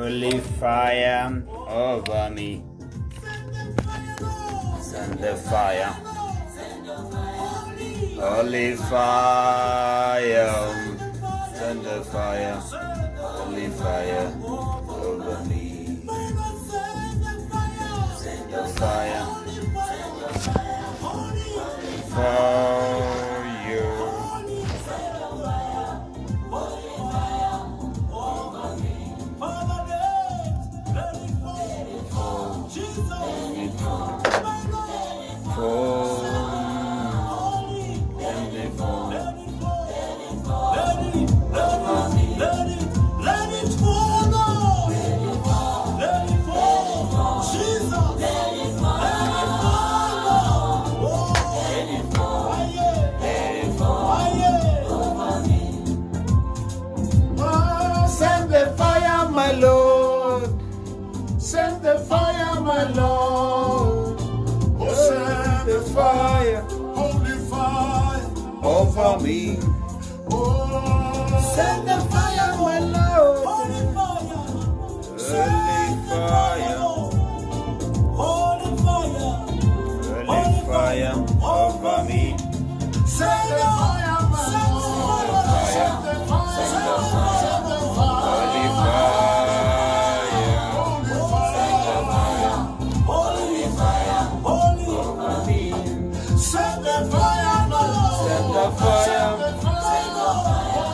Holy fire over me. Send the fire. Holy fire. Send the fire. Holy fire over me. Send the fire for you. Send the fire, my Lord. Send the fire, my Lord. Oh, send the fire, holy fire over me. Oh, send the fire, my Lord. Holy fire, holy fire, holy fire over me. Send the fire, my Lord. Send the fire, send the fire, holy fire, holy fire, over me. Send the fire, my Lord. Send the fire, holy fire,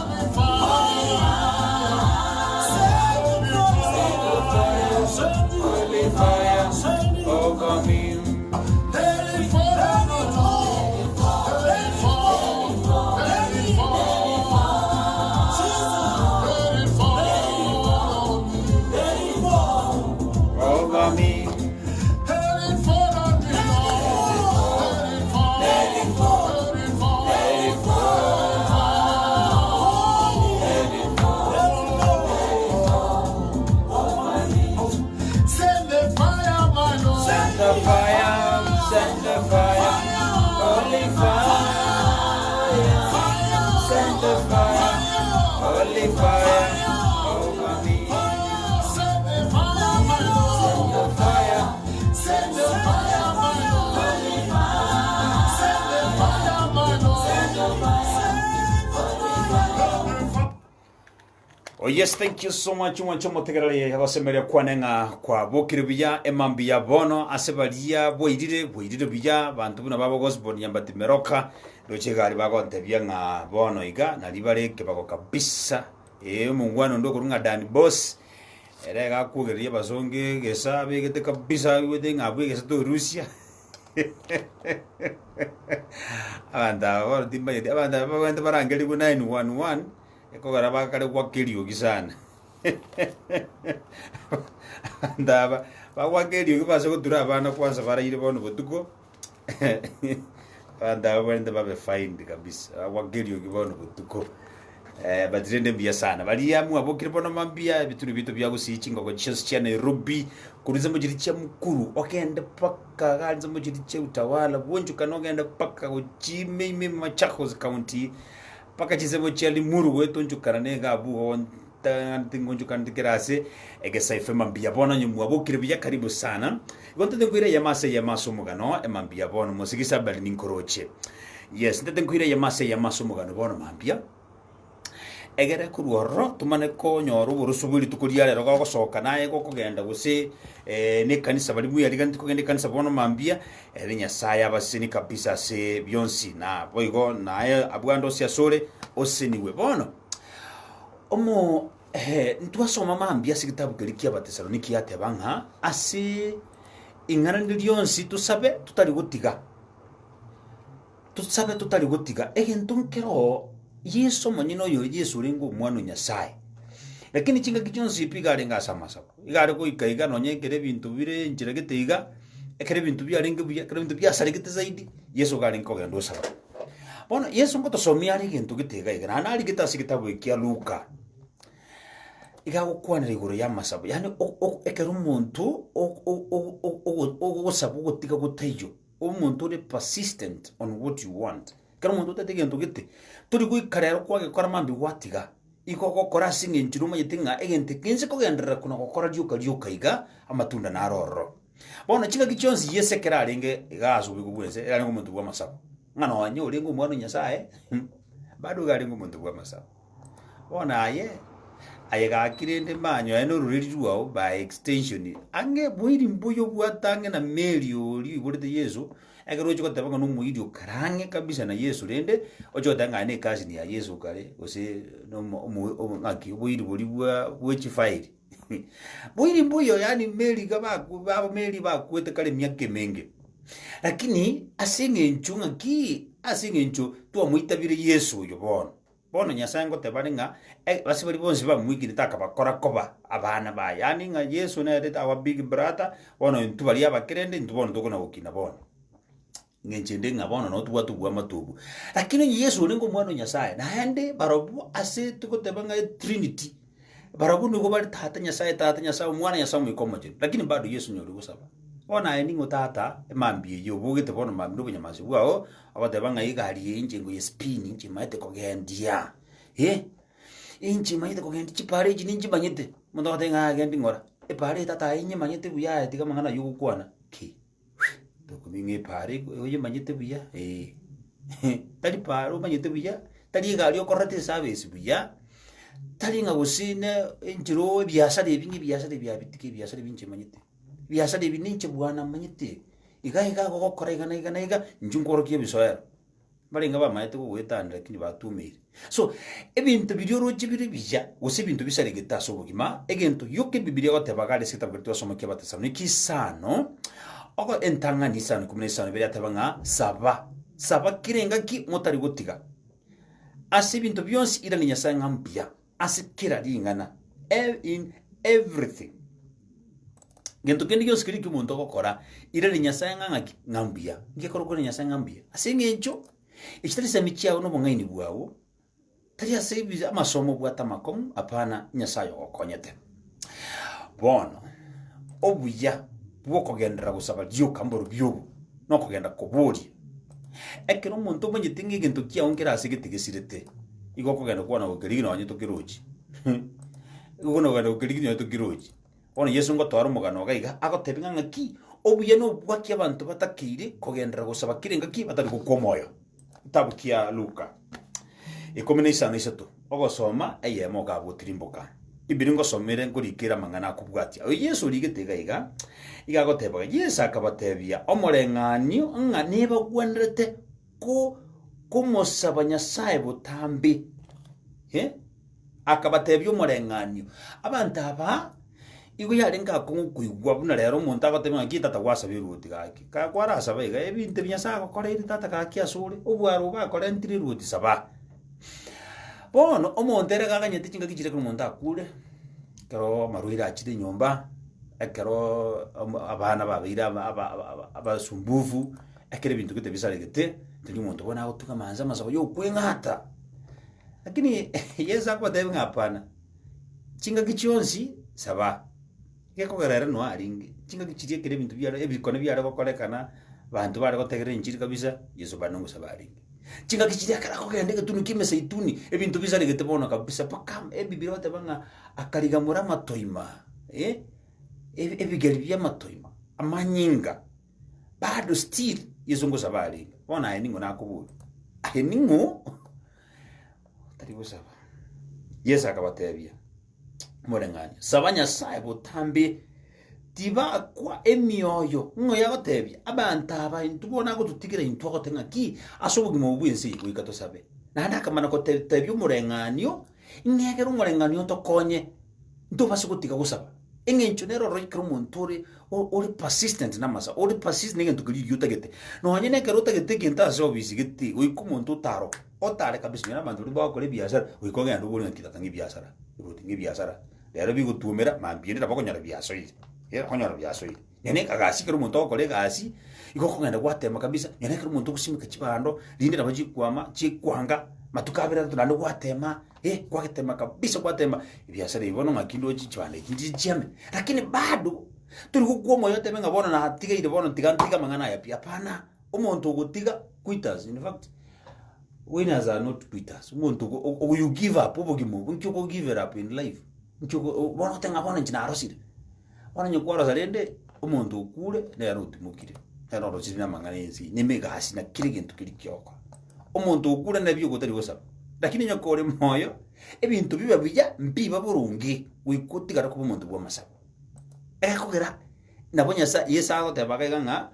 over me. Oh yes, thank you so much. Mwanchomo tegerale abasemeria kwanenga kwa bokiribya emambia bono asebalia boidire bya bantu buna babo gospel nyambati meroka dochegari bagontebya nga bono iga na libareke bako kabisa mungwano ndo kurunga Dan Boss erega kugeria bazonge gesa begete kabisa wede ngabwe gesa to Russia abanda ora dimba yede abanda bagenda barangeli ku 911 eko garaba kale kwa kelio kisana ndaba ba kelio kibaze ko dura abana kwanza barayire bono botuko ndaba bende babe find kabisa wa kelio kibono botuko badirende mbia sana baliamu abokire bono mambia bituru bito bya gusichinga ko Chelsea cha Nairobi kuriza mujiri cha mukuru okende paka ganza mujiri cha utawala bonju kanogenda paka ko Chime Machakos County paka chizemo chali muru wetu njukana gabu ngonju kandikirase egesa ifema mbia bona nyumu abokire bya karibu sana gonte kwire yamaso mugano emambia bona musigisa bali ninkoroche yes ndete kwire yamaso mugano bona mambia egere kuruoro tumane ko nyoro burusubiri tukuriare roga gosoka naye gokugenda guse ne kanisa bali muya ligandi kugenda kanisa bona mambia erinya saya basini kabisa se byonsi na boigo naye abwando sia sore oseniwe bono omo ntwasoma mambia sigitabu kelikia batesaloniki yate banga asi ingana ndiyonsi tusabe tutali gutiga egentunkero Yesu manyino yo Yesu ringo mwana nyasaye lakini chinga kichonsi piga renga samasa igare ko ikaiga nonyekere bintu bire njira geteiga ekere bintu bya ringo bya kere bintu bya sare gete zaidi Yesu garen ko gendo sara bona Yesu ngoto somia ri gintu geteiga igana nari gitasi kitabu kia Luka iga gukwana rigoro ya masabo yani ekere umuntu o sabu gotiga goteyo umuntu uri persistent on what you want kana umuntu utatege ntugite turi kuikarero kwage kora mambi watiga iko gokora singe nchiruma yitinga egente kense kogendera kuna gokora ryuka iga amatunda na roro bona chinga kichonzi yesekera arenge igazo bigubwese era ngo muntu bwa masabo ngana wanye urengo mwana nyasaye bado gari ngo muntu bwa masabo bona aye gakirende manyo eno ruriri ruao by extension ange mwiri mbuyo bwatange na meri ori burite Yesu agero chiko tabanga no mwiri okarange kabisa na Yesu rende ocho tanga ne kazi ni ya Yesu kale ose no ngaki mwiri buri bwa chifairi mwiri mbuyo yani meri baba meri bakwete kale myake menge lakini asinge nchunga ki asinge nchu tu amuitabire Yesu yo bona nyasango tebaringa basibali bonse ba mwigire takabakora koba abana ba yani nga Yesu na deta wa big brother bona ntubali abakerende ntubona tokona ukina bona ngenjende ngabona no tuwatu bwa matubu lakini Yesu ningo mwana nyasaye na hande barobu ase tukotebanga trinity barobu nugo bali tata nyasaye mwana nyasaye mwikomaje lakini bado Yesu nyori gusaba ona eningo tata emambie yo bugite bona mambi bunyamasi bwao abatebanga igari injingo yespini inji maite kogendia inji maite kogendi chipare inji ninji manyete mundo tenga gendi ngora pare tata inye manyete buya tiga mangana yugo kwana ki dokuminge pare oye manyete buya tali paro manyete buya tali gari okorate service buya tali ngagusine injiro biasa de bya bitike biasa de binje manyete biasa de bininche bwana manyete iga gokora iga njungoro kiye bisoera balinga ba maite ko wetanda lakini batumire so ebintu biryoro chibiri bija usibintu bisaregeta sobugima egento yoke bibilia batebagale sita bwetwa soma ke batasano ikisano oko entanga nisano kumenesano bya tabanga saba kirenga ki motari gotiga asibintu byonsi ira ninyasanga mpia asikira ringana in everything gento kendi kyo skiri kumuntu gokora ire ninyasanga ngambia ngekoro ko ninyasanga ngambia asengejo ikitari samikia no bongaini bwawo tari asebiza amasomo bwata makomu apana nyasayo okonyete bono obuya bwoko gendera gusaba dio kamboro byobu no kugenda koburi ekero muntu banyitingi gento kia onkera asegetigesirete igoko genda kuona ogerigino wanyeto kiroji ugono genda ogerigino wanyeto kiroji ona Yesu ngo twara umugano gaiga agotebinga ngaki obuye no bwaki abantu batakire kogendera gusaba kirenga ki batari gukomoyo tabukia Luka 15:3 ogosoma ayemo gabutirimboka ibiringo somere ngurikira mangana akubwatia Yesu ligitega iga goteba Yesu akabatebia omorenganio ngani bagwendrete ko kumosaba Nyasaye butambi akabatebia omorenganio abantu aba igo yarenga kuigwa buna rero umuntu agatema ngita tagwasabe ruti gaki ka kwara saba iga ebinte byasa gakora tata gaki asure ubwaro bakora ntiri ruti saba bono omuntu era gaganyete kinga gikire ku muntu akure kero maruira akire nyomba ekero abana babira abasumbuvu ekere bintu gite bisaregete tindi umuntu bona gutuka manza masaba yo kwengata lakini Yesu akwatebe ngapana kinga gichonsi saba geko garara no aringi kinga gichirie kire bintu byara ebikone byara gokorekana bantu bare gotegere injiri kabisa Yesu banongo sabaringi kinga gichirie kara kogende getunu kimese ituni ebintu bizare getebona kabisa pakam ebibiro tebanga akarigamura matoima ebigeri bya matoima amanyinga bado still Yesu ngo sabaringi bona eningo nakubulu eningo taribo saba Yesu akabatebia morenganya sabanya saibo tambi tiba kwa emioyo ngoya gotebia abanta aba intubona go tutigire intwa gotenga ki asobugi mu bwinsi wikato sabe nanda kamana ko tebio morenganyo ingegera umurenganyo tokonye ndobase gutiga gusaba engencho nero roikro montore ori persistent namasa ori persist ngentu kuri yutagete no hanyene kerota gete kenta so bisigiti wikumuntu taro otare kabisa nyana bantu bakore biashara wikoga ndo buri nkitatangi biashara ibutingi biashara lero bigutumira mambire tabakonyara biaso iri konyara biaso iri nyene kagasi kero muntu okore gasi igoko ngenda gwatema kabisa nyene kero muntu kusimika kibando linde nabaji kwama chikwanga matukabira tunando gwatema gwatema kabisa gwatema biashara ibono ngakindo chichwane kindijiame lakini bado turi kugoma yote benga bona na tiga ide bona tiga mangana ya pia pana umuntu gutiga quitters in fact winners are not quitters. You give up, you give it up in life. Wana tenga wana nchina arosiri. Wana nyokwara zarende, umuntu ukule, na yaruti mukire. Yana orosiri na manganezi, nimega hasi na kiri gintu kiri kyoko. Umuntu ukule na biyo gutari wosaba. Lakini nyokore moyo, ebintu biba bija mbiba burungi, wikutigara kuba umuntu bwa masaba. Kugera nabonya sa yesa ago tebaga nga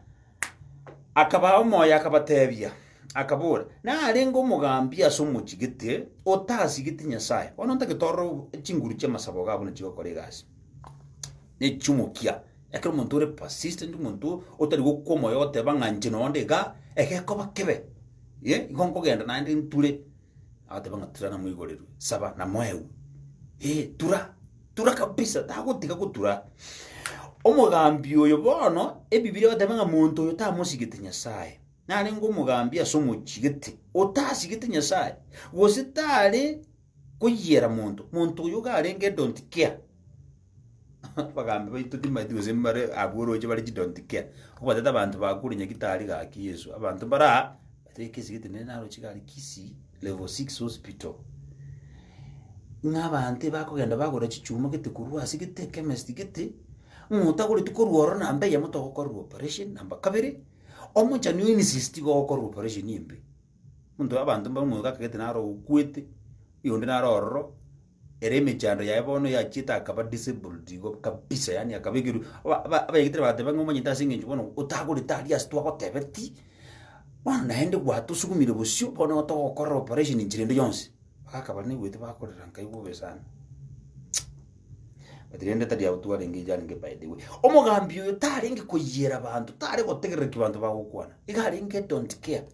akaba moyo akabatebya. Akabura na arengo mugambi asomukigite otasigite nyasaye ononta gitoro chinguru cha masabo gabo na chigo kolegasi ne chumukia ekero muntu ure persistent muntu otari gukoma yote banganje nonde ga ekeko bakebe ye igonko genda na ndi nture ate banga tura mwigorero saba na moyo tura kabisa tagotika kutura omugambi oyo bono ebibiri bate banga muntu oyo tamusigite nyasaye nari ngo mugambi asomukigite otasigite nyasaye wositare kuyera muntu uyo garenge don't care bagambi bayituti madize mbare aboroje bari don't care kubatata abantu bakurinya gitari ga kiyesu abantu bara batekesigite naro kigari kisi level 6 hospital n'abante bakogenda bagora kicyuma gite kurwasi gite chemist gite mutakuri tukorworo nambe ya muto gukora operation namba kabiri omucha ni insist go gukora operation yimbe muntu abantu bamuga kagete naro ukwete yonde naro roro ereme chando ya bono ya chita akaba disabled go kabisa yani akabigiru abayigitira bate bangomonye tasinge bono utaguri tali astwa ko tebeti bono naende gwatu sugumire busyo bono to gukora operation injirendo yonse akaba ni gwete bakorera nkai bubesana batirende tadi autuwa ngija nge by the way omugambi uyo taringe kuyera abantu tare gotegerera kibantu bagukwana igaringe don't care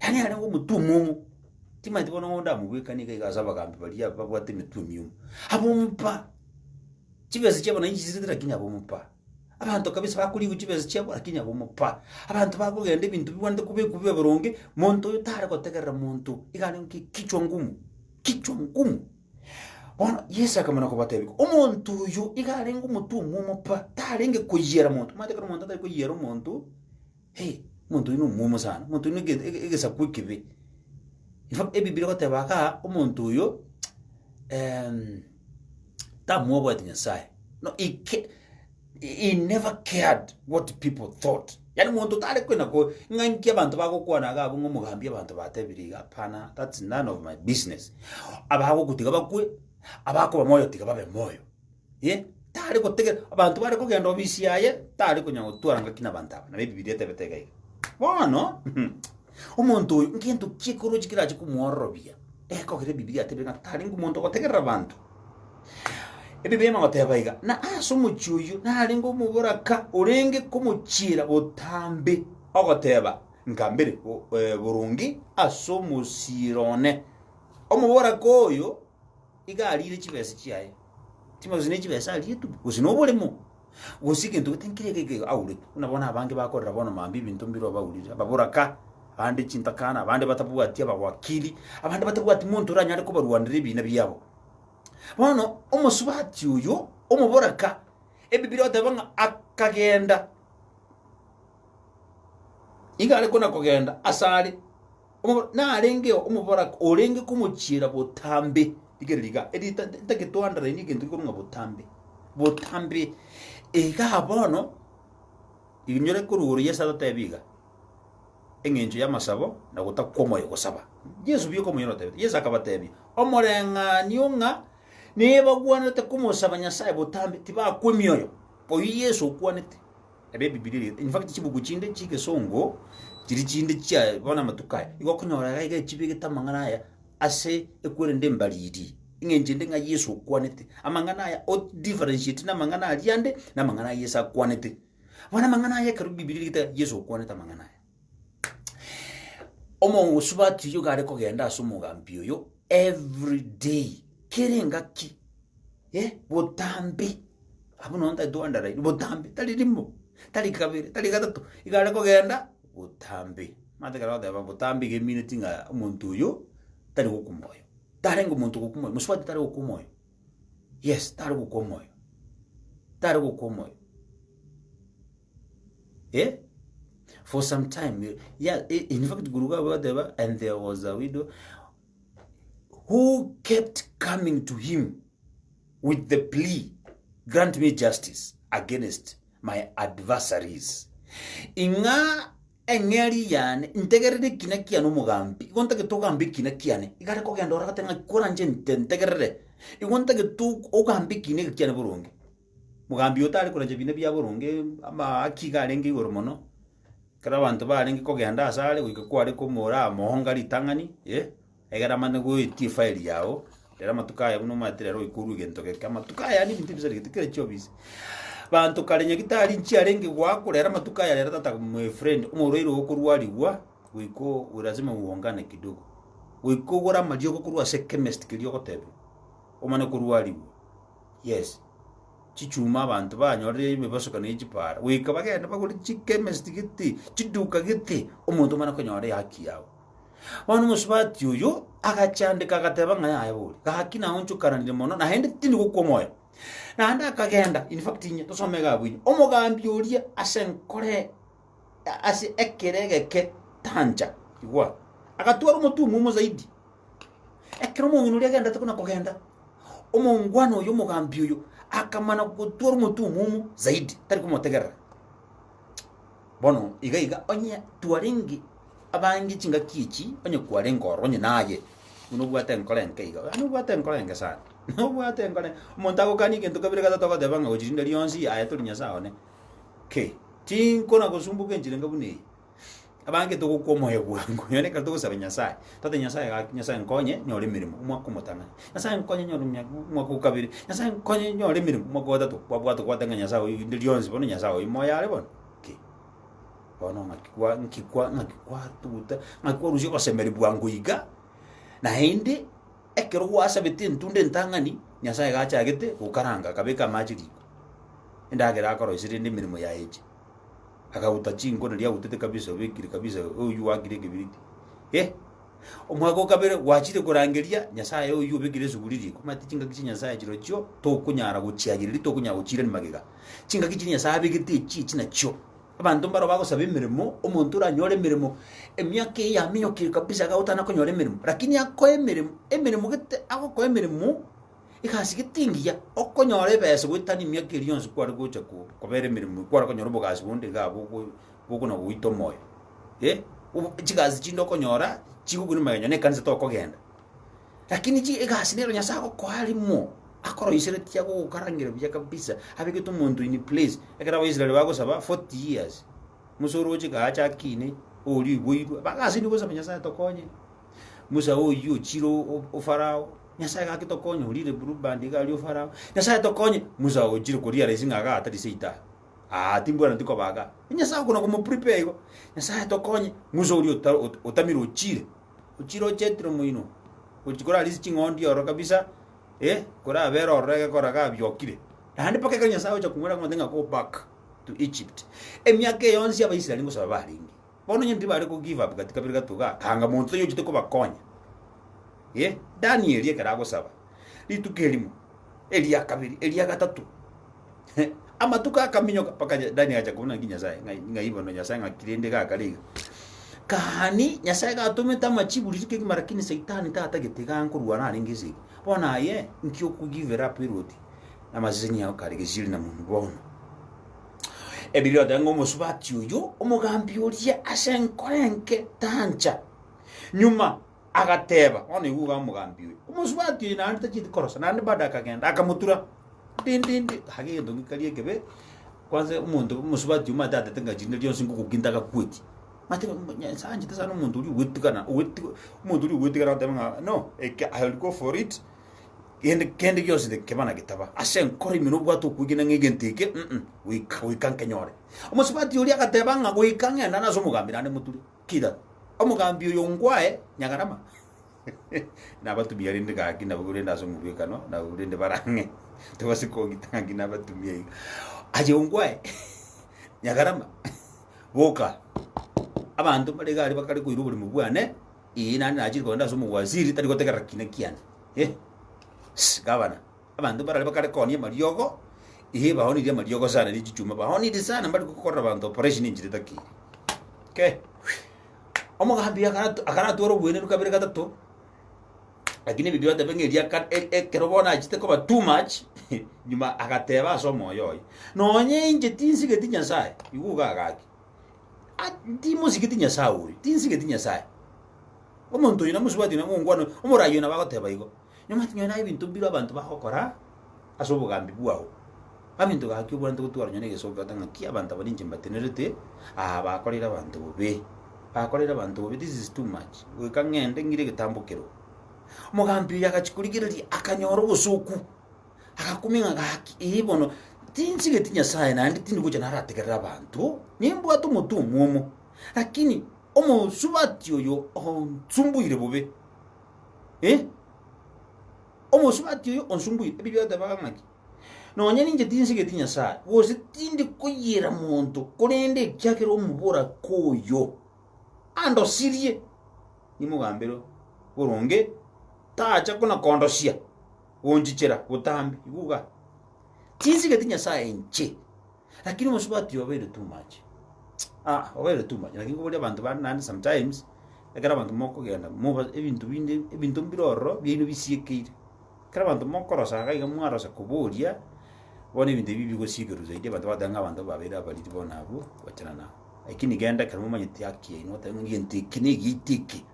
yani ari ngo mutumu tima ndibona ngonda mubwekaniga igazaba gambi baliya babwate mitumyumu abumpa kibeze cyabona yizizira kinyabumpa abantu kabisa bakuri ukibeze cyabona kinyabumpa abantu bakugenda ibintu bibande kubekubiba baronge muntu uyo tare gotegerera muntu igaringe kichwa ngumu bona yesa kamana ko batebiko umuntu uyu igarenga umutumu mupa tarenge kuyera muntu matekero muntu atari kuyera umuntu muntu ino mumu sana muntu ino egesa kwikibe ifa ebibiro batebaka umuntu uyu tamuobo atinyasai no he never cared what people thought yani muntu tare kwena ko nganki abantu bakokwana gabo ngomugambi abantu batebiriga pana that's none of my business abako kutiga bakwe abako bamoyo tiga babe moyo tari gotegera abantu bari kugenda obisi yaye tari kunyango twaranga kina bantaba na bibiri tebetega bono umuntu ngintu kikuru kiraje kumworobia ko gire bibiri atebega tari ngumuntu gotegera abantu ebibema batebaiga na asumuchuyu nari ngumuburaka urenge kumuchira botambe ogoteba ngambere burungi asomusirone omubora koyo igalire kibese kiyaye timazine kibese ali tu usinobulemo usikintu tenkireke awule unabona abange bakorera bona mambi bintu mbiro bawulira baburaka abandi cintakana abandi batabuati abawakili abandi batabuati muntu ranyare ko baruwandire ibina byabo bono umusubati uyu umuburaka ebibiro atabanga akagenda igale kona kugenda asali narenge umuburaka orenge kumucira botambe igeriga edita ndagitwandara n'igendo ikorunga botambe ega bono inyore kururu yesa tabiga engenjo yamasabo na gutakomoyo gusaba Yesu biyo komoyo note Yesu akabatebi omorenga niunga neba gwana te kumusaba nyasaye botambe tiba kwemyoyo po Yesu kwanete ebe bibiri in fact chibugu chinde chike songo chiri chinde cha bona matukaya igokonyora ga chibige tamangana ya ase ekwere ndembalidi ingenje ndenga Yesu kwanete amangana ya o differentiate na mangana aliande na mangana Yesu kwanete wana mangana ya karu bibiri kita Yesu kwanete mangana ya omo usubati yo gare ko genda asumugambi yo every day kirenga ki botambi abuno nda doanda rai botambi talirimo tali kabiri tali gatatu igare ko genda botambi mate kara da botambi ge minute nga umuntu yo tari gukumoyo tarengo umuntu gukumoyo muswati tari gukumoyo yes tari gukumoyo for some time. Yeah, in fact, Guruga whatever, and there was a widow who kept coming to him with the plea, grant me justice against my adversaries. Inga engeri yane integerere kina kiano mugambi igonta ke togambi kina kiane igare ko genda ora tenga koranje integerere igonta ke tu ogambi kine kiane burungi mugambi otari koranje bine bya burungi ama akigare ngi goromono kara bantu barengi ko genda asale ko kwari ko mora mohonga litangani egara mane go iti file yao era matuka ya buno materero ikuru gento ke kama tukaya ni bintu bizari tikere chobisi bantu karenya gitari nchiarengi gwako rera matuka ya rera tata my friend umuriro okurwariwa wiko urazima uongane kidogo wiko gora majio kurwa se chemist kilio kotebe umane kurwariwa yes chichuma bantu banyorere imebasoka ne chipara wika bagenda baguri chemist giti chiduka giti umuntu mana konyore haki yawo wanu musbati uyo agachandika agateba ngaya ayaburi gahakina oncho karanire mono na hende tindi gukomoya na anda kagenda in fact inye tosomega bwinyo omugambi uria asenkore ase ekerege tanja igwa agatwara umutumu mu zaidi ekero umuntu uri agenda takuna kugenda umungwano uyo mugambi uyo akamana gutwara umutumu mu zaidi tari kumotegera bono iga onye tuaringi abangi chinga kichi onye kwarengoro onye naye unubwate nkolenke iga unubwate nkolenke sana nubwate nkole umuntu agukani kintu kabiri gatatu kadebanga ujirinda lyonsi ayatuli nyasaone ke tinkona kusumbuke njire ngabune abange tugukomoye bwangu yone ka tugusaba nyasaye tate nyasaye nkonye nyore mirimo umwaka mutanga nyasaye nkonye nyore umwaka kabiri nyasaye nkonye nyore mirimo umwaka gatatu kwabwato kwatanga nyasaye lyonsi bono nyasaye moya ale bono ke bono ngikwa tuta ngakwa rujo kosemeri bwangu iga na hindi ekero wasa beti ntunde ntangani nyasaye gacha agete ukaranga kabeka majiri endagera akoro isirinde mirimo ya eje akaguta chingo ndia utete kabisa wekire kabisa uyu wagire kibiriti omwago kabere wachire kurangeria nyasaye uyu bekire zuguriri kumati chinga kichi nyasaye chiro cyo to kunyara guchiagiriri to kunya guchire ni magega chinga kichi nyasaye bekite chi na cyo abantu mbaro bago sabe mirimo umuntu uranyore mirimo emyake ya minyokire kabisa gautana konyore mirimo lakini akoye mirimo gete ako mirimo ikasigitingia okonyore bese gwitani myake lyonse kwari gocha kubere mirimo kwara konyore bogasi bunde gabo buguna buito moyo chigazi chindo konyora chiguguni maganya ne kanze to kogenda lakini chi igasi nero nyasako kwalimo akoro isere tiago ukarangire bya kabisa abike umuntu in place ekara Israel bago saba 40 years musoro chiga acha kine ori boiru bagasi ni bosaba nyasaye tokonye musa oyu chiro ofarao nyasaye ga kitokonye urire burubandi ga lyo farao nyasaye tokonye musa ojiro koria resinga ga atari seita timbora ndiko baga nyasaye kuna kumo prepare go nyasaye tokonye musa ori otamiro uchiro chetro muino uchikora lisi chingondi oro kabisa kora vero rege kora ga byokire handi pake kanya sawo cha kumwera ngotenga go back to Egypt emyake yonsi aba Israeli ngo saba baringi bono nyendi bari ko give up katika birga tuga kanga muntu yo jite ko bakonya Daniel ye karago saba litukelimu Elia kabiri Elia gatatu amatuka kaminyoka paka Daniel acha kubona nginya sai ngai bono nya sai ngakirende ga kaliga kahani nyasaye gatumeta machiburi kiki marakini saitani tata gitega nkurwa na ringizi bona ye nkyo ku give up iroti na mazini yao karige jiri na muntu bona ebiro dango musubati uyo umugambi uria asenkorenke tancha nyuma agateba ona yuga mugambi uyo umusubati na anta chiti korosa na ndibada kagenda akamutura dindindi hage ndongi kaliye kebe kwanza umuntu musubati umata atenga jindi lyo singu kuginda kakweti mate sanje tasano umuntu uri wetukana umuntu uri wetukana tamanga no I'll go for it kende gyose de kebana gitaba asen kori mino bwato kugina ngegentike we kan kenyore umusubati uri agatebanga we kan enda nazo mugambi nande muturi kida omugambi uyo ngwae nyagarama na batu biyarinde ga kina bugure ndazo mubikano na urinde barange tubasiko gitangi na batu biyi aje ngwae nyagarama boka abantu baregari bakari ku iruburi mu bwane nani najirwa ndazo mu waziri tari gotegera kinakiana gabana abantu barari bakari konye maryogo bahoni dia maryogo sana ni juma bahoni di sana mbali gukora abantu operation injire taki okay omugambi akana toro bwene rukabere gatatu lakini video ate bengeria kerobona achite koba too much nyuma agateba asomo yoy nonye inje tinsige tinyasaye iguga gaki ati musiki tinyasaye uri tinsige tinyasaye omuntu yina musubati na mungwano omurayo na bagoteba igo nyuma tinyona ibintu biro abantu bakokora asobugambi bwaho abintu gaki ubwantu gutwara nyone gesoka tanga ki abantu barinje mbatenerete bakorera abantu bobe bakorera abantu bobe this is too much wekangende ngire gitambukiro mugambi yakachikurigiririra akanyoro busuku akakuminga gaki ibono tinsige tinyasaye nandi tindi kuja naratekerera abantu nyimbo atumutumu lakini omo subati oyo onsumbuire bobe omo subati oyo onsumbuire ebibyo dabamaki nonye ninje tinsige tinyasaye wose tindi kuyira muntu kurende kyakero mubura koyo ando sirie ni mugambero uronge tacha kuna kondosia wonjichera utambi iguga tinsige tinyasaye nche lakini musubati wabere too much wabere too much lakini kubuli abantu banani sometimes ekara abantu moko genda muba ebintu mbiroro bino bisiekeire kara abantu moko rosaga igamwaro kuburia bone ibintu bibi gosigeru zaidi abantu badanga abantu babere abaliti bona abo bacana na lakini genda karamu manyiti yakiye inota ngiyenti kinigitiki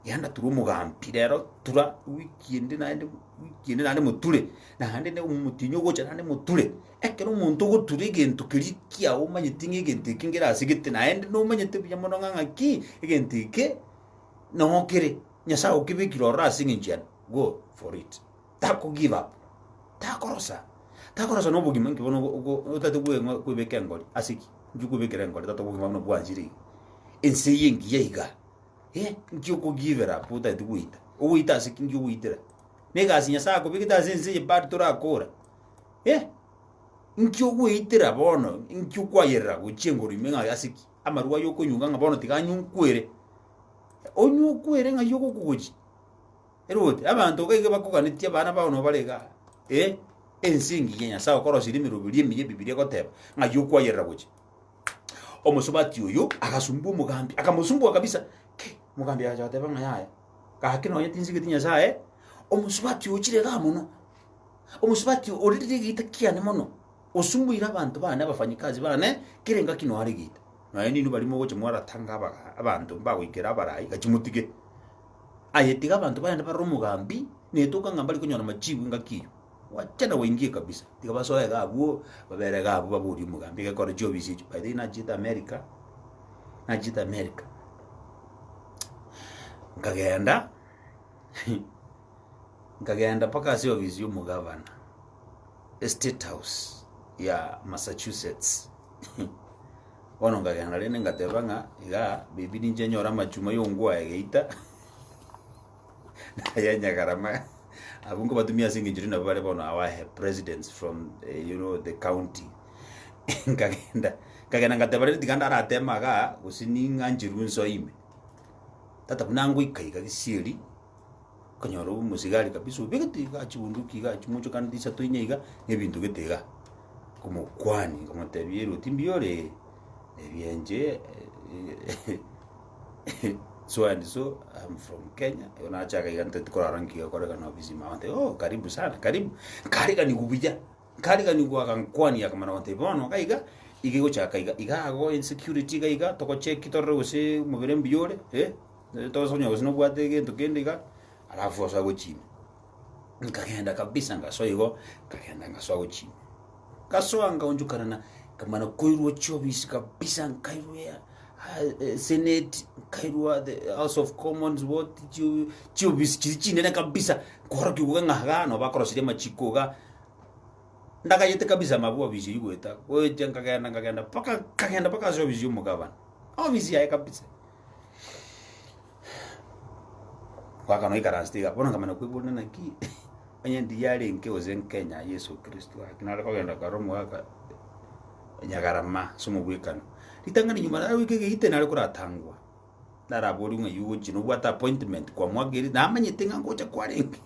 yanda turu mugambi rero tura weekend nande muture na hande ne umutinyo gocha nande muture ekero umuntu guture gento kirikia umanyiti ngigenti kingira asigite na hande no manyiti byamono ngaki igenti ke no kire nyasa ukibikiro rasinginjian go for it tako give up takorosa no bugima ngibono utatu kubeke ngori asiki ngikubekera ngori tatu bugima no bwanjiri ensiyingi yiga ngiko give up utatu kuita uita asiki ngikuitira nega asinya sako bikita zinzi part turakora ngiko kuitira bono ngiko kwayera guchengori menga asiki amaruwa yoko nyunga ngabono tikanyunkwere onyukwere ngayoko kuguchi erote abantu kege bakuganitia bana bawo balega ensingi yenya sawa koro sirimiro bilie bibilia koteba ngayoko ayera guchi omusubati uyu akasumbu mugambi akamusumbu kabisa mugambi aja teba ngaya kakino yetinzige tinyasaye omusubati ukire gamuno omusubati oriri gitakiane mono osumbuira abantu bana abafanyikazi bane kirenga kino ari gita naye ninu barimo goche mwara tanga abantu bagwikera abarayi gachimutige ayetiga abantu bana barumugambi netoka ngambali kunyona machibu ngakiyo wachana wengie kabisa tikabasoya gabo babere gabo baburi mugambi gakora jobisi by the najita America ngagenda paka sio vizio mugavana State House ya Massachusetts ono ngagenda rene ngatebanga iga bibi ninje nyora machuma yongwa egeita yanya garama abungo batumia singinjiri na bale bona our presidents from the county ngagenda ngatebare diganda aratemaga usininga njirunso ime tata bunangu ikaiga gisiri kanyoro musigari kabisa ubigati gachibunduki gachimucho kandi sato inyiga nebintu getega kumukwani kumutebiro timbiore ebienje so I'm from Kenya yona chaka igante tukora rangi yakora kana ofisi mawante karibu sana karibu karika nikubija karika nikuwa kwani yakamana wante bono kaiga igigo chaka iga go insecurity kaiga toko check torre ose mubere mbiore todo sonyo usino bwate gento kendiga alafu aswa gochini ngagenda kabisa ngasoigo kagenda ngaswa gochini kaswanga onjukarana kamana koirwo chobisi kabisa nkairwa Senate kairwa the House of Commons what chobisi chichine kabisa kora kiuga ngano bakorosire machikoga ndakayete kabisa mabuwa bizi yugweta oje ngagenda paka zo bizi umugabana obisi yae kabisa waka no ikarastiga bona kamana kwibona naki anye ndiyale nke ozen Kenya Yesu Kristo akinara kogenda karomo aka nyagarama sumubwikano litangani nyuma na wikege itenale kuratangwa narabori umwe yugo chino bwata appointment kwa mwagiri na amanyete ngocha kwarengi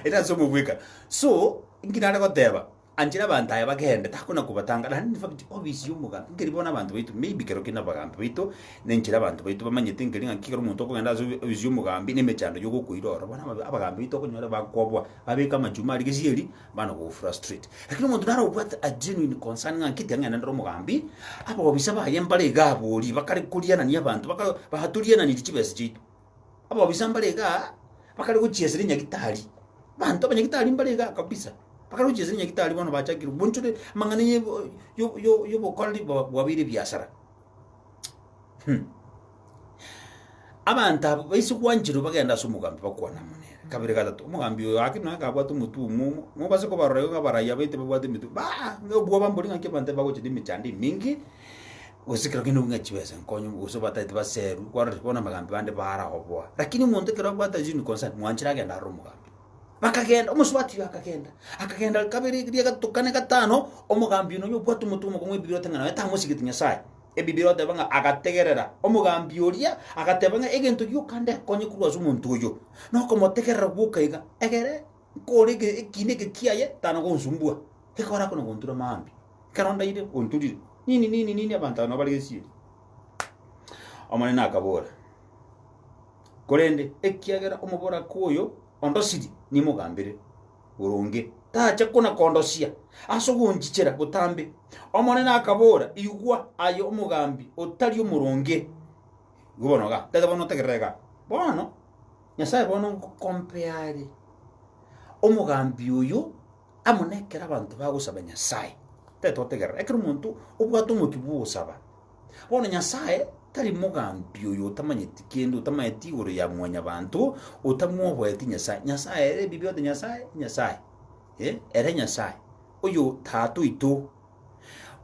ita sumubwika so nginale koteba anjira abantu aya bagende takona kubatanga na in fact obisi y'umugambi ngeri bona abantu baitu maybe kero kina bagambi baitu nenjira abantu baitu bamanyete ngeri ngakikero umuntu okugenda obisi y'umugambi n'emechando yo gukwirora bona abagambi baitu okonyora bakobwa babeka amajuma ari gisieri bana go frustrate lakini umuntu naro ubwata a genuine concern ngakiti ngana ndoro mugambi aba obisa bayembale gabori bakari kuriana ni abantu bahaturiana ni kibese kitu aba obisa mbalega bakari guchiyesere nyagitari bantu abanyagitari mbalega kabisa bakari guchiyesere nyagitari bana bachakira bunchude mangane yo bokorali bwabire byasara abantu baisi kwanjiro bagenda sumugambi bakwana munere kabire gatatu umugambi yo akino akabwatu mutumu mubase ko barrayo kabaraya bete babwate mitu ba ngobwa bambori ngake bante bagoche dimichandi mingi usikira kino ngachibesa nkonyo usobata baseru kwara bona magambi bande bara hobwa lakini umuntu kira kwata jini concern mwanchira agenda rumugambi bakagenda umusubati akagenda kabiri kiriya gatukane gatano umugambi no yo bwatu mutumu kumwe bibirote ngana tamusigitinya sai ebibirote banga agategerera umugambi oria agatebanga egento yukande konye kurwa zumuntu yo no komotegerera bukaiga egere korege ekinege kiaye tano gonsumbua ekora kono gontura mambi karonda ide onturi nini abantu nabalegesiye amane nakabora korende ekiagera umubora kuyo ondosidi ni mugambire urunge tacha kuna kondosia asogunjikira butambe amane nakabora igwa ayo umugambi otari umurunge gubonoga tatabono tegerega bono nyasaye bono compare umugambi uyu amunekera abantu bagusaba nyasaye teto tegera ekero muntu ubwato mukibu usaba bono nyasaye tari mugambi uyu utamanyeti kendo utamanyeti uro ya mwanya bantu utamwobweti nyasaye ere bibyo de nyasaye ere nyasaye uyu tatu ito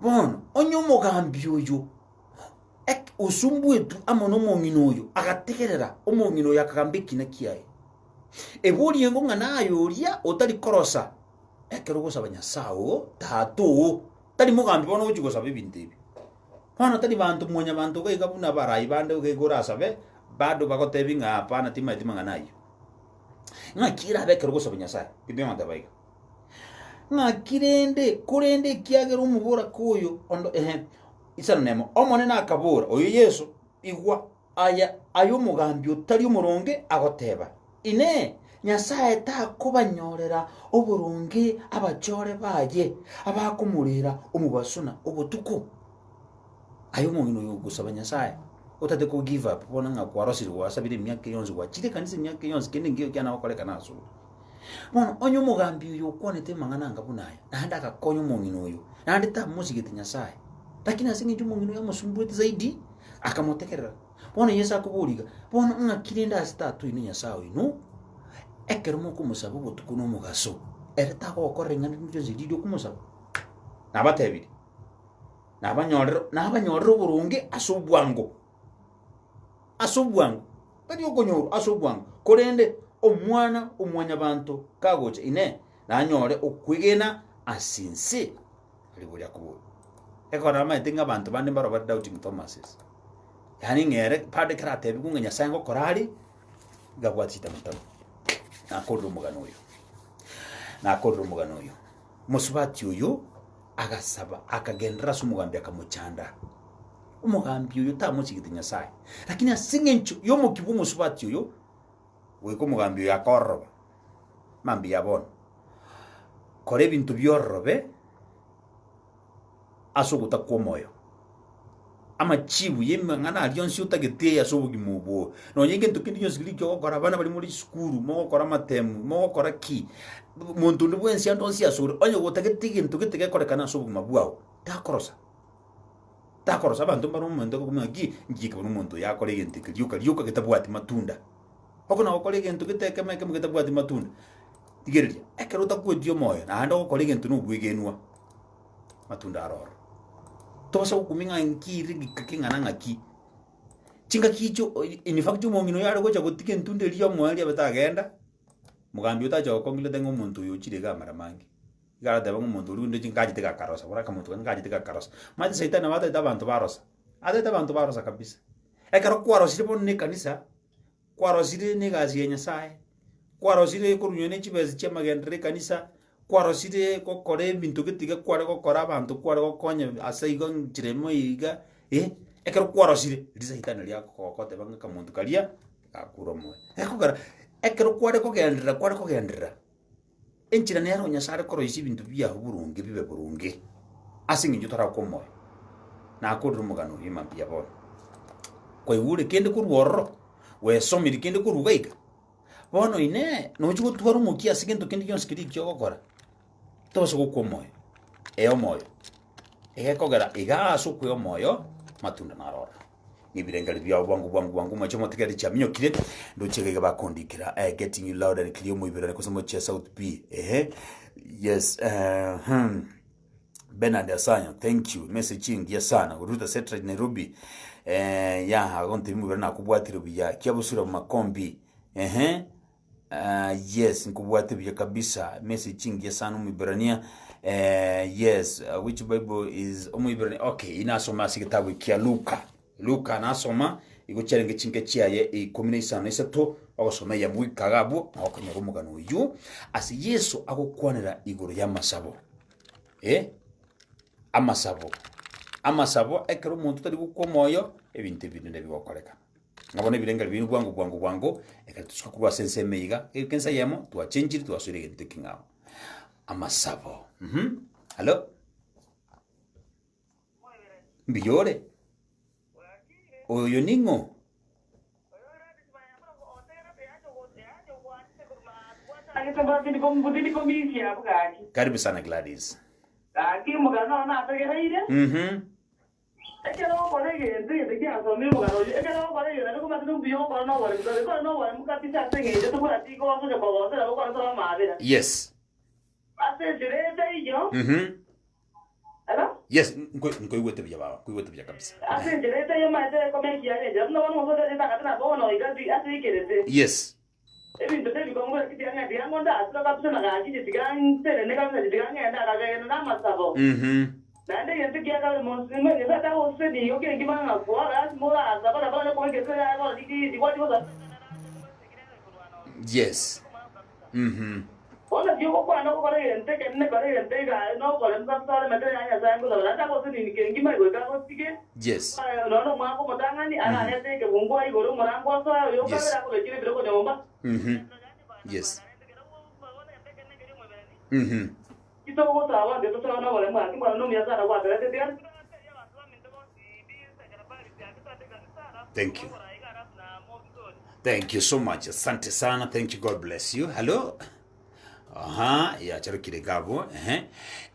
bono onyo mugambi uyu usumbuetu amono mongino uyu agategerera omongino yakagambiki na kiyaye eburi ngo ngana ayoria utari korosa ekero gusaba nyasawo tatu tari mugambi bono uchi gusaba ibintu ibi hano tari bantu mwanya bantu gaiga buna barayi bande gaigora sabe bado bagotebinga hapana tima nganayo ngakira bekero gusaba nyasaye bibyo mandabaiga ngakirende kurende kiagera umubura kuyo ondo isano nemo omone nakabura oyo Yesu igwa aya ayo mugambi utari umuronge agoteba ine nyasaye takubanyorera uburungi abajore baye abakumurira umubasuna ubutuku ayo mungino yo gusaba nyasaye utate ko give up bona ngakwarosiri wasabire myaka yonzi wachire kanise myaka yonzi kende ngiyo kyana bakoleka naso bono onyo mugambi yo konete mangana ngabunaya nanda akakonyo mungino yo nandi ta musigete nyasaye lakini asingi jumungino yamusumbuete zaidi akamotekerera bono Yesu akuburiga bono ngakirinda asitatu ine nyasaye no ekero mukumusaba ubutuku no mugaso ereta ko korengana n'ibyo zididio kumusaba nabatebiri nabanyorero burunge asubwango bari okonyoro asubwango korende omwana omwanya bantu kagoche ine nanyore okwigena asinse libulya kubo ekora maitenga abantu bande baro doubting Thomases yani ngere pade kratebi kungenya sango korali gabwatita mutamu nakorro mugano uyu musubati uyu agasaba akagendera sumugambi akamuchanda umugambi uyu tamuchigiti nyasaye lakini asingencho yo mukibu musubati uyu weko mugambi uyu akorroba mambi yabona kore bintu byorobe asuguta komoyo amachibu yemangana alionsi utagete yasobugi mubo no nyenge ntukindi yonsi glikyo gora bana bali muri skuru mo gora matemu mo gora ki muntu ndubwensi andonsi yasuri onye gutagete gintu gitege korekana sobugi mabwao takorosa abantu baro muntu ko kumagi ngika bano muntu yakore gintu lyuka gitabwati matunda okona okore gintu giteke meke gitabwati matunda tigereria ekero takwedio moyo na ando okore gintu nugwigenwa matunda aroro tosa ukuminga nkiri gikakingana ngaki chinga kicho in fact umongino yaro gocha gutike ntunde liyo mwali abatagenda mugambi utacho kongile tengo muntu yochire gamara mangi gara deba umuntu rundo chingaji teka karosa ora kamuntu ngaji teka karosa mati saitana wata abantu barosa adeta abantu barosa kabisa ekaro kwarosire bonne kanisa kwarosire ne gazi yenya sai kwarosire kurunyone chibezi chemagendere kanisa kwarosire gokora ebinto getiga kware gokora abantu kware gokonya ase igo njiremo iga ekero kwarosire risaitana riako gokoteba ng'aka muntu karia gakura omoyo ekogera ekero kware kogenderera enchira nero nyasare koroisi ebinto biago burunge bibe burunge ase ng'incho toraka omoyo nakorire omogano oria mambia bono kwaigure kende korwa ororo wesomire kende korwa iga bono ine nochi gotwara omokia ase gento kende gionsi keri kiogokora tobase gokwa omoyo omoyo egekogera iga ase okwea omoyo matunda narora nibirengeri biao bwangu macho motegeri chaminyokire ndochegege bakondikira getting you loud and clear muibirane kusema cha South B yes Bernard Asanya thank you messaging ya sana uruta setra Nairobi ya hagonte muibirane akubwatire biya kyabusura mu makombi yes nkubwate biya kabisa messaging ya sana muibirania yes which bible is muibirane okay inasoma sigitabu kya Luka nasoma igucherenge chinke chiaye 15:3 agosoma ya mwikagabo akonyera omugano uyu ase Yesu agokwanira iguru ya masabo amasabo ekero omonto tari gukwa omoyo ebinto binene bigokoreka ngabona ebirengeri binu bwangu ekero tusuka kurwa sense meiga ekensa yemo twachenjiri twasure egento king'ao amasabo hello mbiyore oyo ningo karibu sana Gladys yes Hello? Yes, nkoigwete bya baba, kuigwete bya kabisa. Asenjerete yo maite komeki ya nje. Mna wana mwozo de takatana bono igati asikerete. Yes. Ebintu de bikongo kitianga diango nda asira kapso na gaji digantere ne kapso diganga nda kaga na masabo. Na nde yente kia ka monsime ne ta ose di yo ke ngima na kwa ras mola asaba bana ko ke sera ko diki diwati ko. Yes. Ona dio ko ana ko kare yente ke ne kare yente ga no ko len sa sa mete anya sa ngo la ta ko sini ke ngima go ka ko tike. Yes. No ma ko matangani ana ne te ke bungo ai go morango sa yo ka ra ko le kire biro ko nyomba. Yes. Kito ko sa wa de to sa na wala ma ki ma no mi sa na wa de te te. Thank you. Thank you so much. Asante sana. Thank you. God bless you. Hello. Ya charo kiregabo.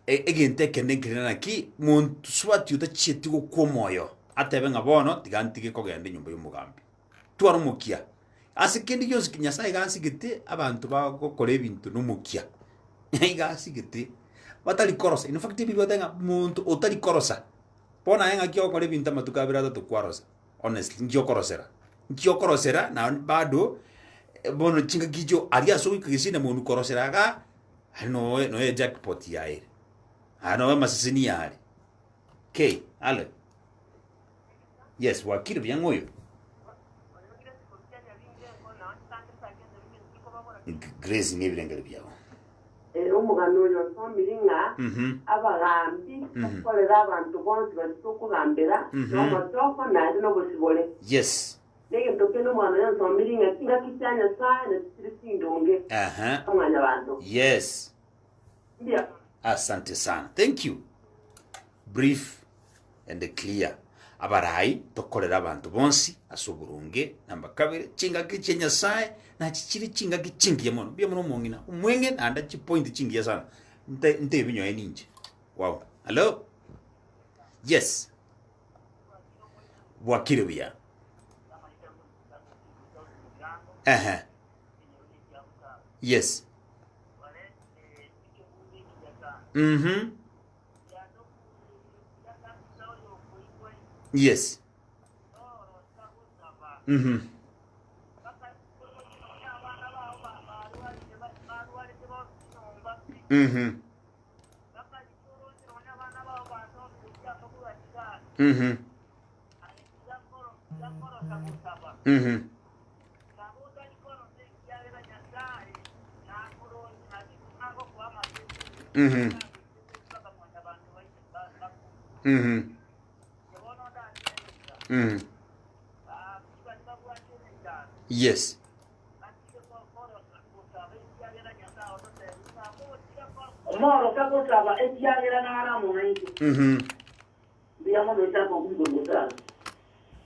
Egente kende kirana ki muntu swati uta cheti go komoyo. Atebe ngabono tigantike ko gende nyumba y'umugambi. Twara mukia. Asikende yose kinyasa igansi gite abantu bagokora ebintu numukia. Igasi gite. Batali korosa. In fact bibi watenga muntu otali korosa. Pona yenga kyo kore binta matukabira to kwarosa. Honestly, nkyo korosera na bado bono chinga kijo aria so ikisina monu korosera ga no jackpot yae. Ano masisini yale. Okay, ale. Yes, wakiri byangoyo. Grace ni bilengere byao. Omugano yo somiringa abagambi bakolera abantu bonse basukugambira n'amatoko nadi no busibole. Yes. Nege tokeno mwana yo somiringa kinga kichanya sana sindonge. Amanya abantu. Yes. Ndia. Asante sana. Thank you. Brief and clear. Abarai tokolera abantu bonsi asoburunge namba kabiri chinga kichenya sai na chichiri chinga kichingi ya mono bia mono mongina umwenge anda chi point chingi ya sana nte binyo ya ninja. Wow. Hello. Yes. Wakire bia. Yes. Yes. Yes. Moro kako saba ekiagira na ara munengi.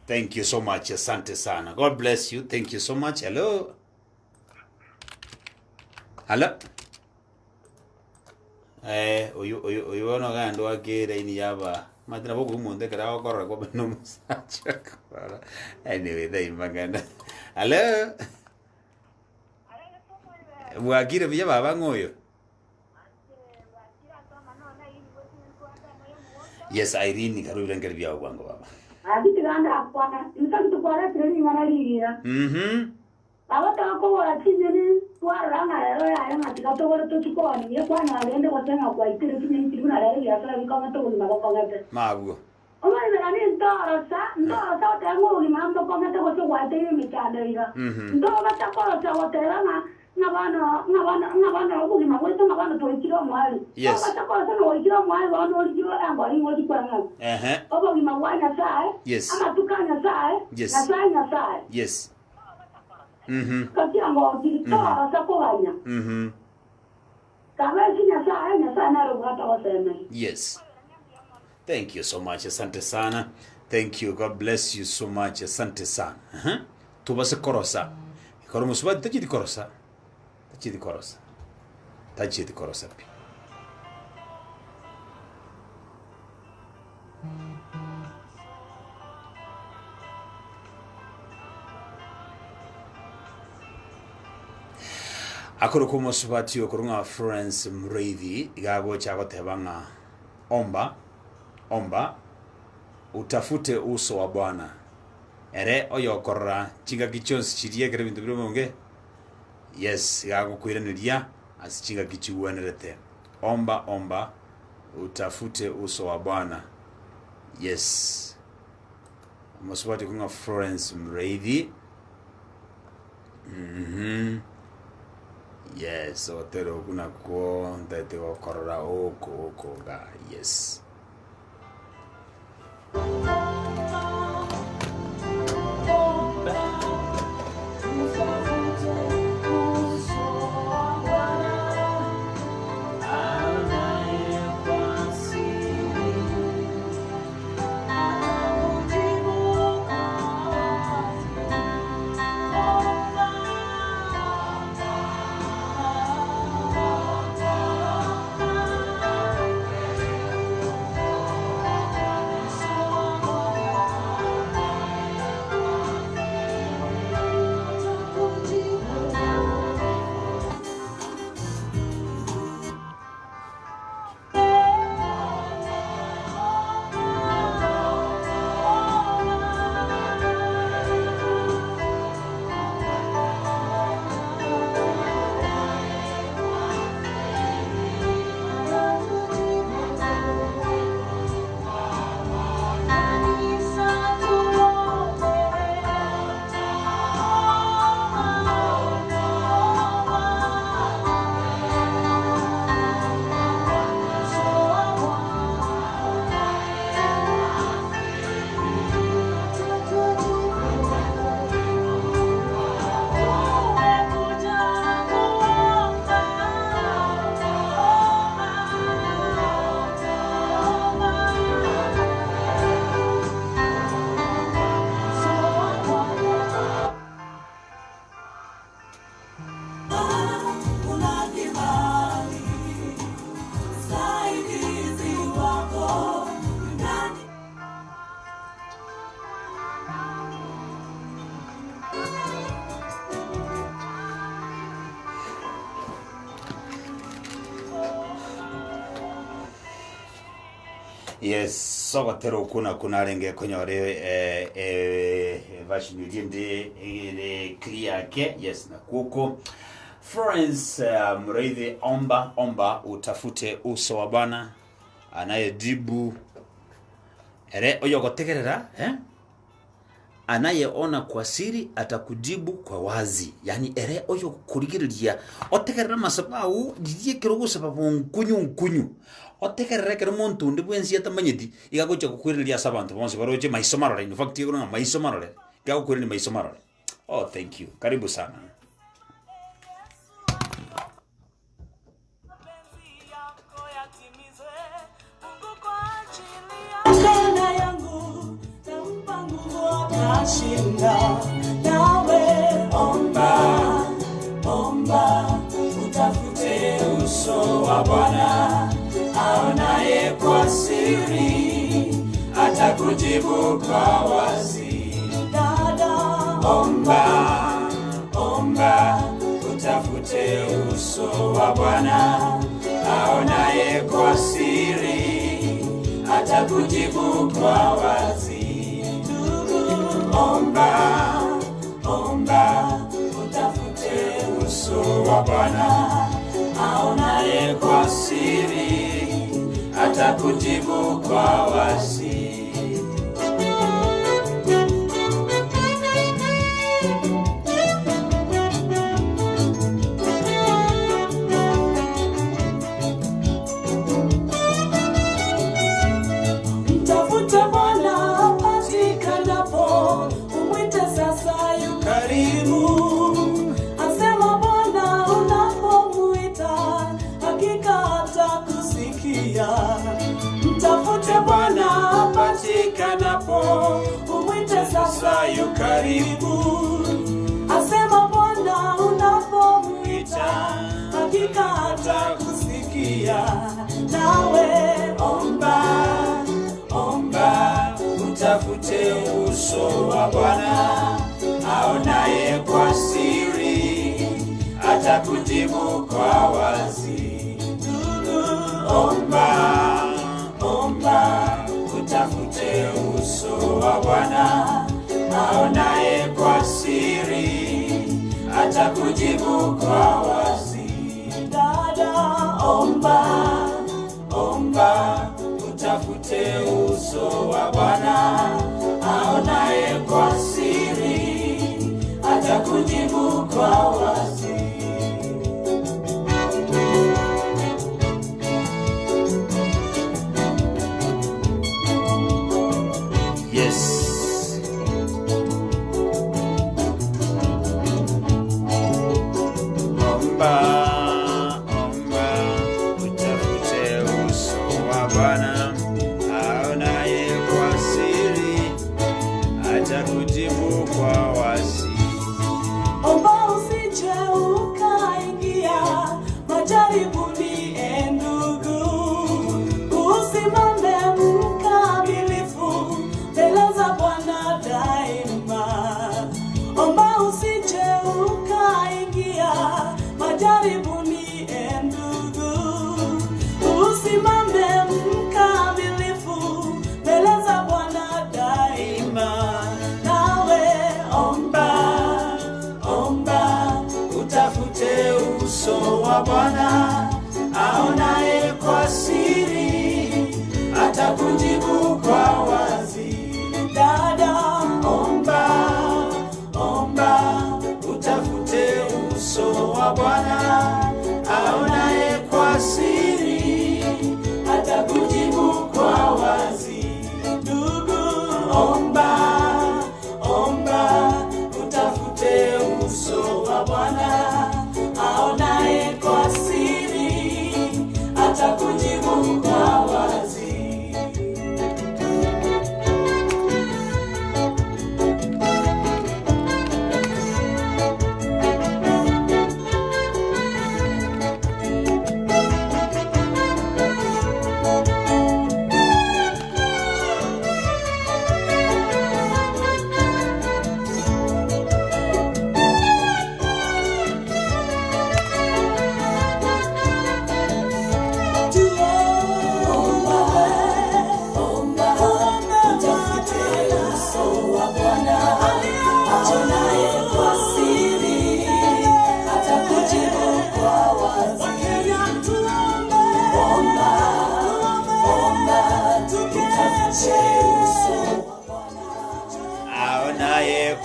Thank you so much. Asante sana. God bless you. Thank you so much. Hello. Hello. Oyu ono gando akira ini yaba. Madina bogu munde kara okora kwa beno musacha kwa. Anyway, they magana. Hello. Wakira vya baba ngoyo. Yes, Irene karibu ngeri vya wangu baba. Abitiganda akwana ntantu kwara training analiria. Abata ko watizini twara ngara ya ngatika to wala to chiko ni kwana alende watanga kwa itire kini kibuna la ya sala kama to ni mako ngate. Mabugo. Oma ina ni ndoro sa tango ni mambo kwa ngate ko wa itire mitanda ira. Ndoro bata ko sa watela ngabana ubugi mabweto ngabana to ikiro mwali. Yes. Bata ko sa no ikiro mwali wano ikiro ambali ngoti kwa ngate. Obo ngimawanya saa. Yes. Ama tukanya saa. Yes. Na saa. Yes. Katia ngo dirito sa kolanya. Kama sinya saa na rogata waseme. Yes. Thank you so much. Asante sana. Thank you. God bless you so much. Asante sana. Tubase korosa. Koromo suba tajidi korosa. Tajidi korosa. Akoro como subati okurunga friends mreithi igago chako tebanga omba utafute uso wa Bwana ere oyokorra chinga gichons chirie kere bintu bironge. Yes, igago kuiraniria asichinga gichuwenerete omba utafute uso wa Bwana. Yes, musubati kunga friends mreithi. Yes, otero kuna ko ndate okorra oko ga. Yes. Yes, so tero kuna renge konyore version yende clear ke. Yes, na kuko Florence mreithi omba utafute uso wa Bwana anayedibu ere oyo gotegerera anayeona kwa siri atakujibu kwa wazi. Yani ere oyo kurigiriria otekerera masabau didiye kirogo sababu nkunyu otekerera kero muntu ndi bwensi atamanyiti igagocha kukwiriria sabantu bonse baroje maisomarore. In fact yego maisomarore gago kwirira maisomarore. Oh, thank you, karibu sana. Shinda nawe omba utafute uso wa Bwana aonaye kwa siri atakujibu kwa wazi. Dada omba utafute uso wa Bwana aonaye kwa siri atakujibu kwa wazi. Omba utafute uso wa Bwana aonaye kwa siri atakujibu kwa wazi. Mtafute Bwana apatikanapo, umwite sasa yu karibu. Asema Bwana unapomwita, hakika atakusikia. Mtafute Bwana apatikanapo, umwite sasa yu karibu. Asema Bwana unapomwita, hakika atakusikia. Nawe omba utafute uso wa Bwana aonaye kwa siri atakujibu kwa wazi. Omba utafute uso wa Bwana aonaye kwa siri atakujibu kwa wazi. Dada omba utafute uso wa Bwana aonaye kwa siri atakujibu kwa wazi. Yes. Omba utafute uso wa Bwana aonaye kwa siri atakujibu kwa wazi. Omba usije ukaingia majaribuni, ndugu. Usimame mkamilifu mbele za Bwana daima. Omba usije ukaingia majaribuni, ndugu. Usimame mkamilifu mbele za Bwana daima. Nawe omba utafute uso wa Bwana aonaye kwa siri atakujibu kwa wazi. Dada omba utafute uso wa Bwana aonaye kwa siri atakujibu kwa wazi. Ndugu omba utafute uso wa Bwana aonaye kwa siri atakujibu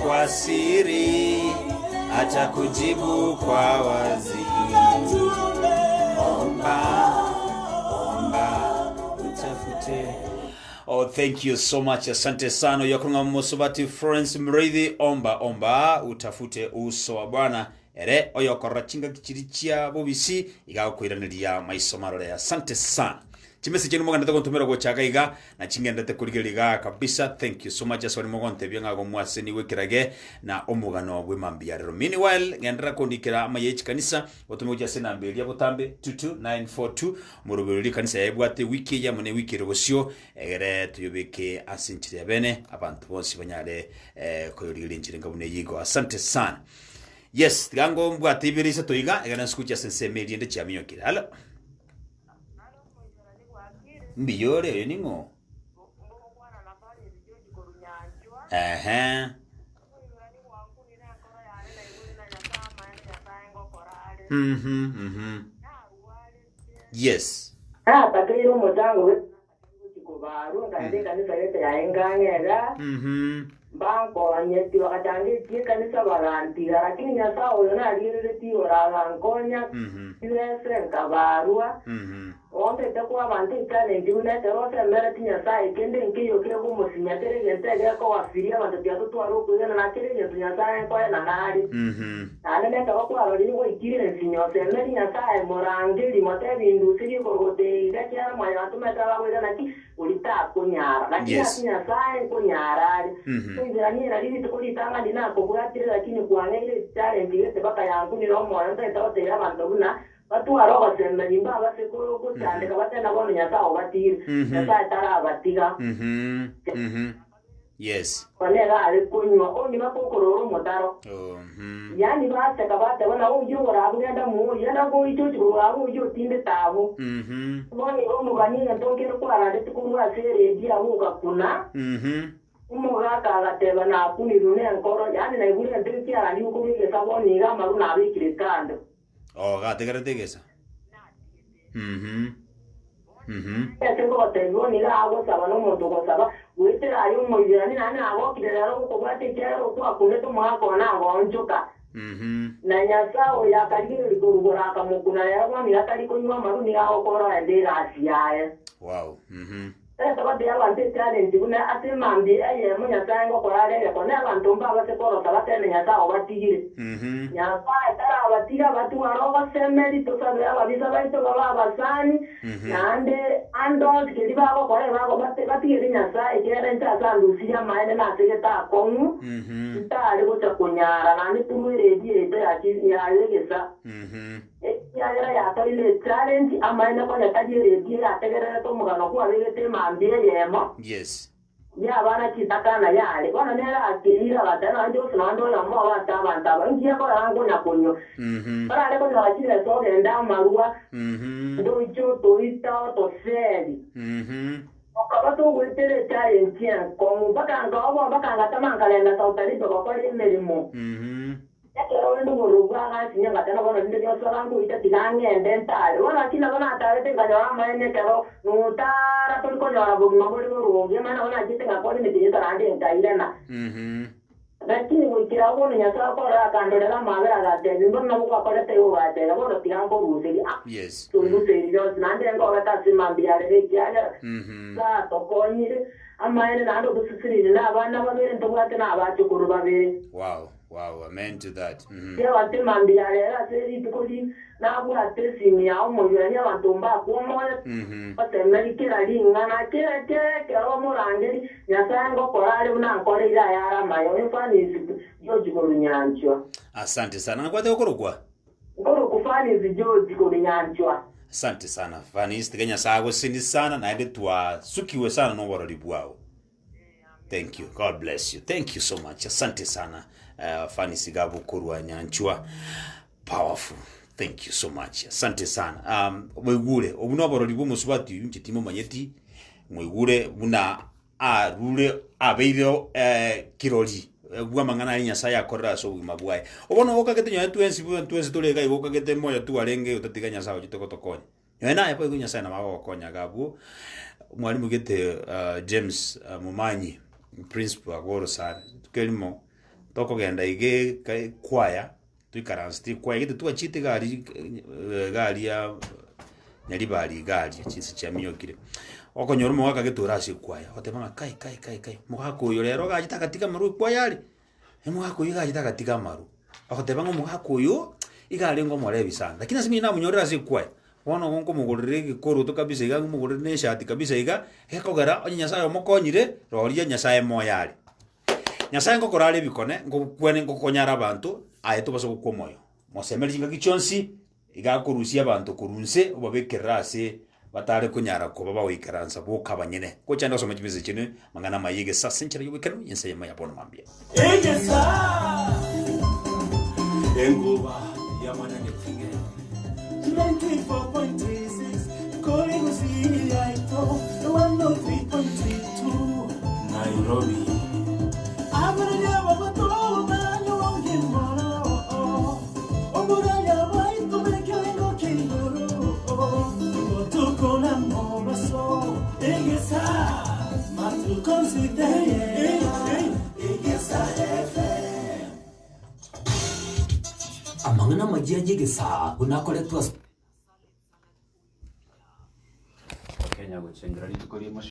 kwa siri, atakujibu kwa wazi. Omba, utafute. Oh, thank you so much. Asante sana. Yakunga Musobati Florence Mridhi. Omba, utafute uso wa Bwana. Ere oyokora chinga kichirichia bobisi igakwiranira maisomaro ya. Asante sana. Chimesi chenu mwanga ndako ntumira gochaka iga na chinga ndate kurigeliga kabisa. Thank you so much. Aswani mwagonte byenga go mwaseni wekirage na omugano bwemambia rero. Meanwhile ngendera kondikira amayechi kanisa otumoja sena mbeli abotambe 22942 murubiriri kanisa yebwate wiki ya mune wiki rogosio egere tuyobeke asinchire bene abantu bonsi banyare koyoririnjire ngabune yigo. Asante sana. Yes, tigango mbwate ibirisa toiga egana skucha sense media nde chamiyokira. Hello. Mbiyore ningo. Yes. Pakiro mutango kubaru ngande kanisa yote yaengangera. Banko anyeti wakatange tie kanisa barantira lakini nyasa oyona alirere ti oranga nkonya. Ile nkabarua. Onde tekwa abantu ikane ndune terose merati nyasa ikende nkiyo kego musinyatere gentege ko wafiria abantu tiatu twaro kugena na kire nyetu nyasa kwa na nari. Ane ne tawo kwa rodi ngo ikire nsinyo semeri nyasa morangeli mote bindu siri kogote ikakya mwa watu metala wega naki ulita kunyara lakini nyasa kunyara. Ndirani na lili tukulitanga ndina kubwatire lakini kuangaile challenge yete baka yangu ni romo anda tawote ya abantu na watu waroga sema nyimba basekuru kutandika batenda bono nyasa obatire nyasa tara abatiga. Yes. Kwanega ali kunywa oni bakokororo mutaro. Yani base kabate bana ujo gorabugenda mu yenda ko icho chigurabu ujo tinde tabo. Boni omu banyine ntokere kwara ndeti kurwa sere dia muka kuna. Umugaka agateba na kunirune nkoro yani na ibure ndeti ara ndi kubige saboni ga maru na bikire kando. Oh, gategeregesa. Tengo tengo ni la agua sabano monto ko saba. Wete ayo moyani na agua kirero ko bate kero ko akune to mwa ko na agua onchoka. Na nyasa o ya karigere rigorugora kamukuna ya mwa ni atari ko nywa maru ni aho ko ra ndera asiaye. Wow. Esa ya bante challenge una asemambi eye mo nyasa ngo ko ra le ko na bantu mba base ko saba tene nyasa o batigire. Nyasa tara batiga batu aroga semeri to sabe ababisa baito baba basani nande ando kiriba ko kore ba bate batigire nyasa ikere nta sandusia maene na tegeta kongu. Tare ko chakunyara nande tumwere die ya yegesa. Ya toile challenge amaina ko nyakajire die ategere to mugano ko abegete mambie yemo. Yes. Ya bana kitakana yale bana nera akira batana ndio sinando ya mwa wata bantaba ngiye ko yango nyakonyo. Bara le ko nyakire so genda marua. Ndo icho to ita to sedi. Okabato wetere challenge yan ko baka ngawo baka ngatama ngalenda sautari bako ko merimo. Kero ndo ruga ga sinya ngatana bono ndinde yo sarangu ita tigange ndentale wana kina bana atare te nganyora maene kero nutara to ko nyora bogi mabori ruge mana wana jite ngakoni mitini tarande ntairena. Lakini wikira bono nyasa ko ra kandora mabera ga te ndo na ko akore te yo ga te bono tigango ruseri. Yes. To ruseri yo nande ngo ga simambia re kiaga. Sa to konyire amaene nando busisiri na bana babere ntobwate na abachukuru babere. Wow, amen to that. Ya wate mambia era seri tukoli na bwa tesimi ya omoyo ya bantumba ko moya. Pate merikera linga na ke ro morangeri nyasango korale una nkole ira yara mayo infani George Kolunyanchwa. Asante sana. Nakwate okorokwa. Ngoro kufani George Kolunyanchwa. Asante sana. Fani Kenya sago sindi sana na ende twa sukiwe sana no borori bwao. Thank you. God bless you. Thank you so much. Asante sana. Fani Sigabu Kurwa Nyanchwa. Powerful. Thank you so much. Asante sana. Mwigure obuno borori bwo musubati nchitimo manyeti. Mwigure buna rule abeiro kirori. Bwa mangana nya saya korra so mabwae. Obono okagete nya twensi tolega okagete moyo tu alenge utatiganya sawo chitokotokonya. Yena yapo igunya sana mago konya gabu. Mwalimu gete James Mumanyi principal agoro sare. Kelimo tokogenda ige kwaya tuikaransti kwaya gitu twachite gari ya nyaribari gari chisi cha miyokire okonyoro mwaka giturasi kwaya otebanga kai mwaka uyo rero gajita katika maru kwaya ari mwaka uyo gajita katika maru okotebanga mwaka uyo igari ngo more bisanga lakini simi na munyorera si kwaya wono gonko mugurire gikoro to kabisa iga mugurire ne shati kabisa iga ekogara onyasaye omokonyire roria nyasaye moyari nyasaye ngokorare bikone ngokwene ngokonyara abantu ayeto baso kumoyo mosemerji ngagichonsi iga kurusia abantu kurunse obabekerase batare kunyara ko baba wikaransa bokabanyene ko cyanda soma kibize kine mangana mayige sasenchera yubekano yense yema yabono mambia egesa enguba ya mwana netinge 94.36 calling CITO 103.32 Nairobi abanya babato banyo ngimoro omuranya baito bekengo kingoro tukona mobaso egesa matu consider egesa FM amangana majiaje egesa unakoletwa Kenya guchenjera litukorie